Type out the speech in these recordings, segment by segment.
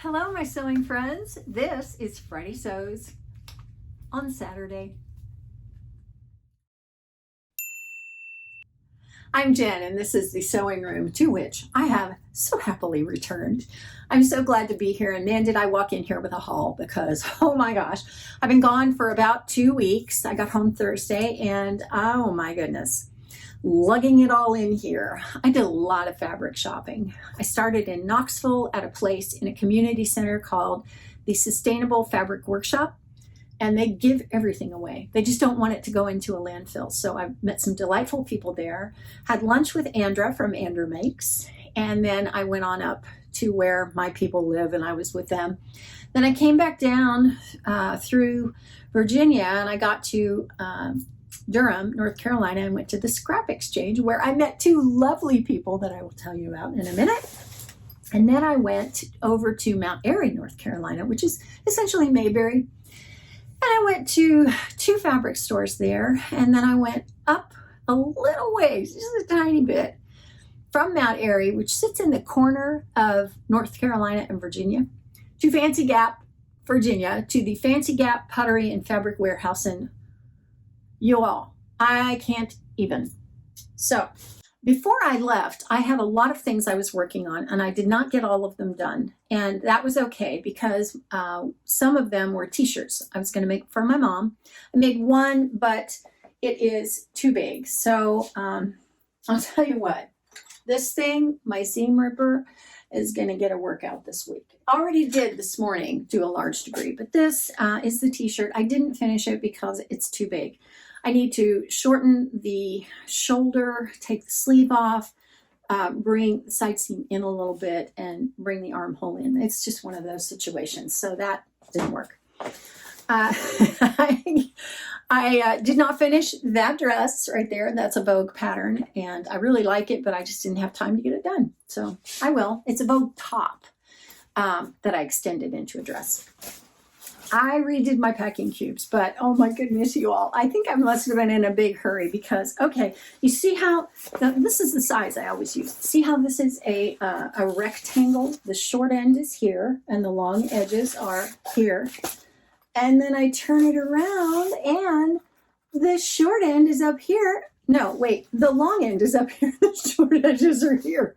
Hello, my sewing friends. This is Friday Sews on Saturday. I'm Jen, and this is the sewing room to which I have so happily returned. I'm so glad to be here, and man, did I walk in here with a haul because, oh my gosh, I've been gone for about 2 weeks. I got home Thursday, and oh my goodness, lugging it all in here. I did a lot of fabric shopping. I started in Knoxville at a place in a community center called the Sustainable Fabric Workshop, and they give everything away. They just don't want it to go into a landfill. So I met some delightful people there, had lunch with Andra from Andra Makes, and then I went on up to where my people live and I was with them. Then I came back down through Virginia, and I got to Durham, North Carolina, and went to the Scrap Exchange where I met 2 lovely people that I will tell you about in a minute. And then I went over to Mount Airy, North Carolina, which is essentially Mayberry. And I went to 2 fabric stores there, and then I went up a little ways, just a tiny bit, from Mount Airy, which sits in the corner of North Carolina and Virginia, to Fancy Gap, Virginia, to the Fancy Gap Pottery and Fabric Warehouse in you all, I can't even. So before I left, I had a lot of things I was working on, and I did not get all of them done. And that was okay because some of them were t-shirts I was going to make for my mom. I made one, but it is too big. So I'll tell you what, this thing, my seam ripper, is going to get a workout this week. Already did this morning to a large degree, but this is the t-shirt. I didn't finish it because it's too big. I need to shorten the shoulder, take the sleeve off, bring the side seam in a little bit, and bring the armhole in. It's just one of those situations. So that didn't work. I did not finish that dress right there. That's a Vogue pattern, and I really like it, but I just didn't have time to get it done. So I will. It's a Vogue top that I extended into a dress. I redid my packing cubes, but oh my goodness, you all, I think I must have been in a big hurry because, okay, you see how, this is the size I always use. See how this is a rectangle? The short end is here and the long edges are here. And then I turn it around and the short end is up here. No, wait, the long end is up here. The short edges are here.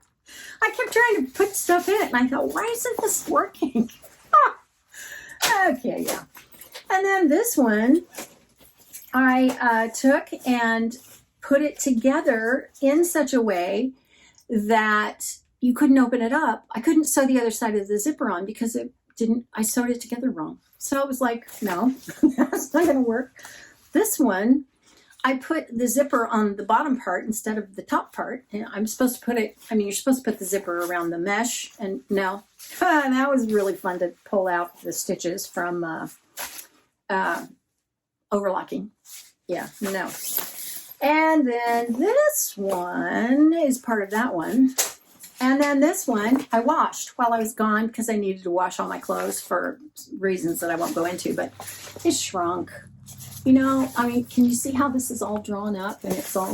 I kept trying to put stuff in it and I thought, why isn't this working? Okay, yeah. And then this one, I took and put it together in such a way that you couldn't open it up. I couldn't sew the other side of the zipper on because I sewed it together wrong. So it was like, no, that's not going to work. This one, I put the zipper on the bottom part instead of the top part. And I'm supposed to put it, you're supposed to put the zipper around the mesh. And no, that was really fun to pull out the stitches from overlocking. Yeah, no. And then this one is part of that one. And then this one I washed while I was gone because I needed to wash all my clothes for reasons that I won't go into, but it shrunk. You know, can you see how this is all drawn up and it's all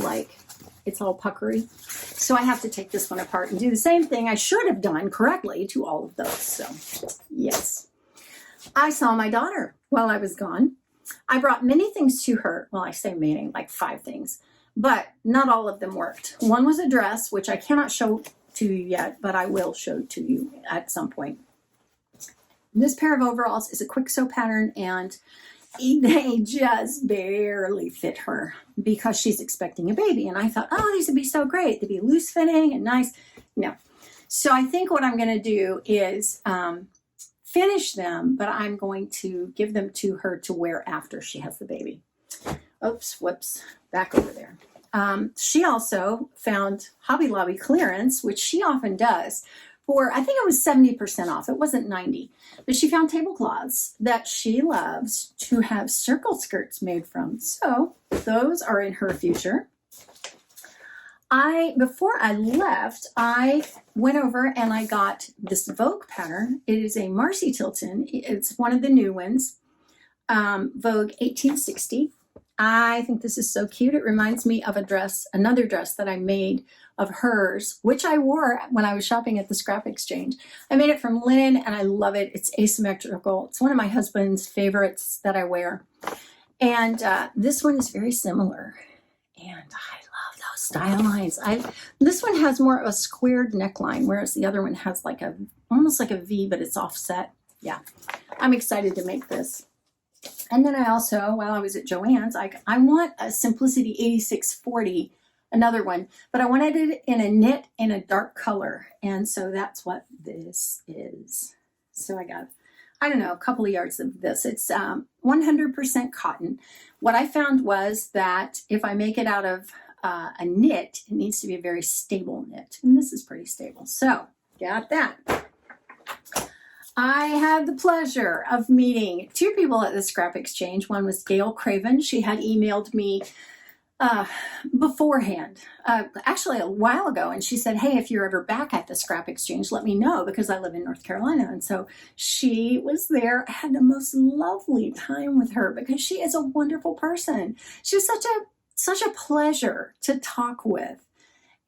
puckery? So I have to take this one apart and do the same thing I should have done correctly to all of those. So, yes. I saw my daughter while I was gone. I brought many things to her. Well, I say many, like 5 things, but not all of them worked. One was a dress, which I cannot show to you yet, but I will show to you at some point. This pair of overalls is a quick sew pattern, and they just barely fit her because she's expecting a baby. And I thought, oh, these would be so great. They'd be loose fitting and nice. No. So I think what I'm going to do is finish them, but I'm going to give them to her to wear after she has the baby. Oops, whoops, back over there. She also found Hobby Lobby clearance, which she often does, for, I think it was 70% off. It wasn't 90, but she found tablecloths that she loves to have circle skirts made from. So those are in her future. Before I left, I went over and I got this Vogue pattern. It is a Marcy Tilton. It's one of the new ones, Vogue 1860. I think this is so cute. It reminds me of another dress that I made of hers, which I wore when I was shopping at the scrap exchange. I made it from linen and I love it. It's asymmetrical. It's one of my husband's favorites that I wear. And this one is very similar. And I love those style lines. This one has more of a squared neckline, whereas the other one has like almost like a V, but it's offset. Yeah, I'm excited to make this. And then I also, while I was at Joann's, I want a Simplicity 8640, another one, but I wanted it in a knit in a dark color. And so that's what this is. So I got, I don't know, a couple of yards of this. It's 100% cotton. What I found was that if I make it out of a knit, it needs to be a very stable knit. And this is pretty stable. So got that. I had the pleasure of meeting two people at the scrap exchange. One was Gail Craven. She had emailed me beforehand, actually a while ago, and she said, hey, if you're ever back at the scrap exchange, let me know, because I live in North Carolina. And so she was there. I had the most lovely time with her because she is a wonderful person. She was such a pleasure to talk with.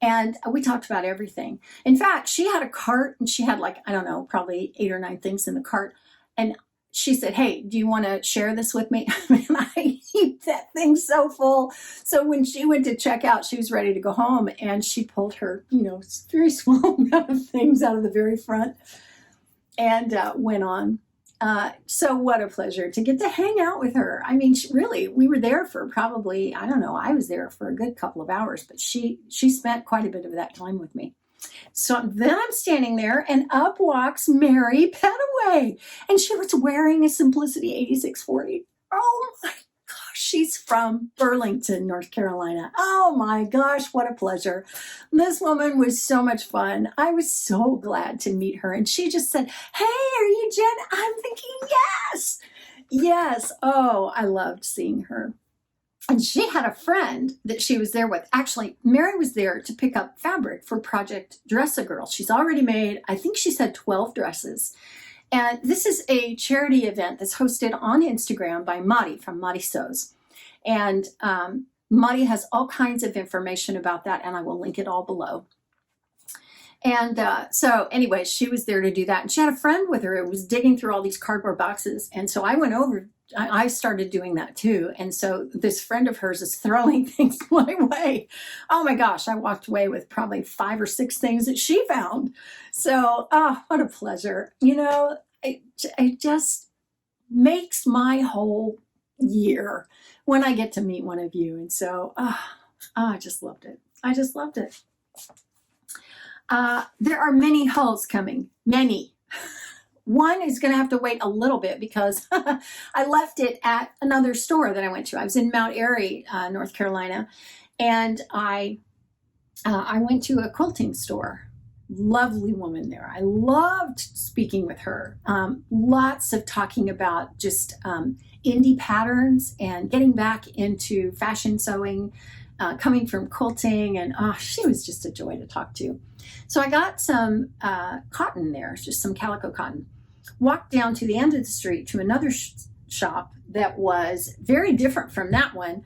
And we talked about everything. In fact, she had a cart and she had like, I don't know, probably 8 or 9 things in the cart. And she said, hey, do you want to share this with me? And I keep that thing so full. So when she went to check out, she was ready to go home. And she pulled her, very small amount of things out of the very front and went on. So what a pleasure to get to hang out with her. I mean, really, we were there for probably, I don't know, I was there for a good couple of hours, but she spent quite a bit of that time with me. So then I'm standing there and up walks Mary Pettaway, and she was wearing a Simplicity 8640. Oh my gosh, she's from Burlington, North Carolina. Oh my gosh, what a pleasure. This woman was so much fun. I was so glad to meet her. And she just said, hey, are you Jen? I'm thinking, yes. Yes. Oh, I loved seeing her. And she had a friend that she was there with. Actually, Mary was there to pick up fabric for Project Dress-A-Girl. She's already made, I think she said 12 dresses. And this is a charity event that's hosted on Instagram by Madi from Madi Sews. And Madi has all kinds of information about that, and I will link it all below. And so anyway, she was there to do that. And she had a friend with her who was digging through all these cardboard boxes. And so I went over, I started doing that too. And so this friend of hers is throwing things my way. Oh my gosh, I walked away with probably 5 or 6 things that she found. So, oh, what a pleasure. It just makes my whole year when I get to meet one of you. And so, I just loved it. I just loved it. There are many hauls coming, many. One is going to have to wait a little bit because I left it at another store that I went to. I was in Mount Airy, North Carolina, and I went to a quilting store. Lovely woman there. I loved speaking with her. Lots of talking about just indie patterns and getting back into fashion sewing, coming from quilting, and she was just a joy to talk to. So I got some cotton there, just some calico cotton. Walked down to the end of the street to another shop that was very different from that one.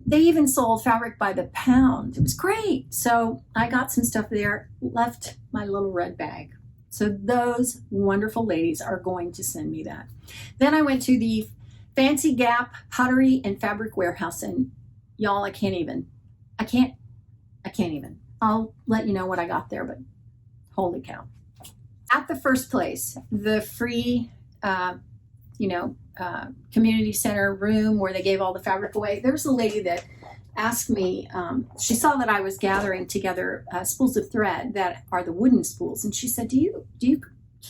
They even sold fabric by the pound. It was great. So I got some stuff there, left my little red bag. So those wonderful ladies are going to send me that. Then I went to the Fancy Gap Pottery and Fabric Warehouse, and y'all, I can't even. I'll let you know what I got there, but holy cow. At the first place, the free, community center room where they gave all the fabric away, there was a lady that asked me, she saw that I was gathering together spools of thread that are the wooden spools. And she said, do you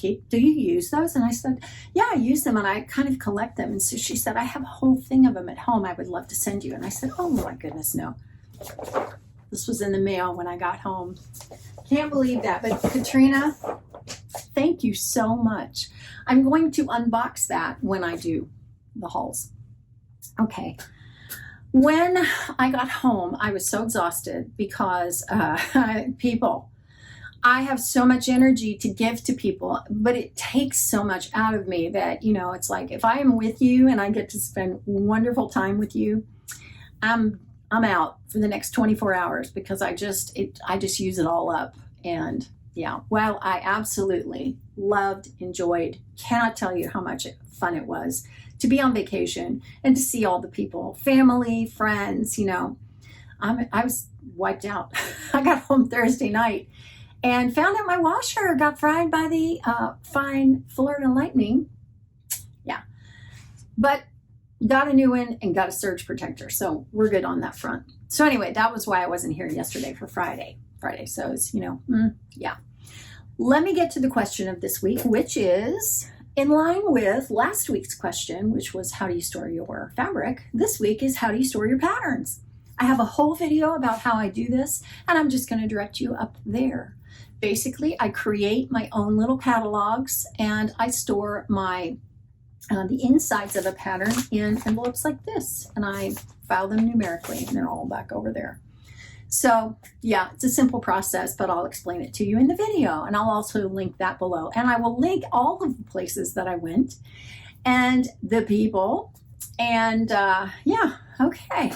use those? And I said, yeah, I use them and I kind of collect them. And so she said, I have a whole thing of them at home. I would love to send you. And I said, oh my goodness, no. This was in the mail when I got home. Can't believe that. But Katrina, thank you so much. I'm going to unbox that when I do the hauls. Okay. When I got home, I was so exhausted because people, I have so much energy to give to people, but it takes so much out of me that, it's like if I am with you and I get to spend wonderful time with you, I'm I'm out for the next 24 hours because I just use it all up. And yeah, well, I absolutely loved, enjoyed, cannot tell you how much fun it was to be on vacation and to see all the people, family, friends. I was wiped out. I got home Thursday night and found out my washer got fried by the fine Florida lightning. Yeah, but got a new one and got a surge protector, so we're good on that front. So anyway, that was why I wasn't here yesterday for Friday. So it's, yeah. Let me get to the question of this week, which is in line with last week's question, which was how do you store your fabric? This week is how do you store your patterns? I have a whole video about how I do this, and I'm just going to direct you up there. Basically, I create my own little catalogs, and I store my the insides of a pattern in envelopes like this, and I file them numerically, and they're all back over there. So yeah, it's a simple process, but I'll explain it to you in the video, and I'll also link that below. And I will link all of the places that I went and the people. And yeah, okay.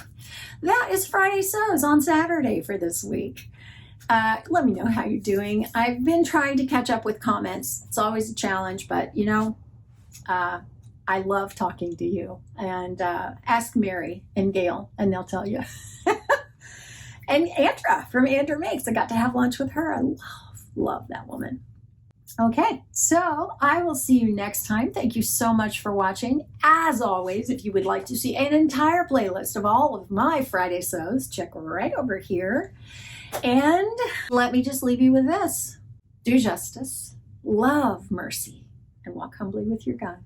That is Friday Sews on Saturday for this week. Let me know how you're doing. I've been trying to catch up with comments. It's always a challenge, but I love talking to you. And ask Mary and Gail, and they'll tell you. And Andra from Andra Makes. I got to have lunch with her. I love that woman. Okay, so I will see you next time. Thank you so much for watching. As always, if you would like to see an entire playlist of all of my Friday sews, check right over here. And let me just leave you with this. Do justice, love mercy, and walk humbly with your God.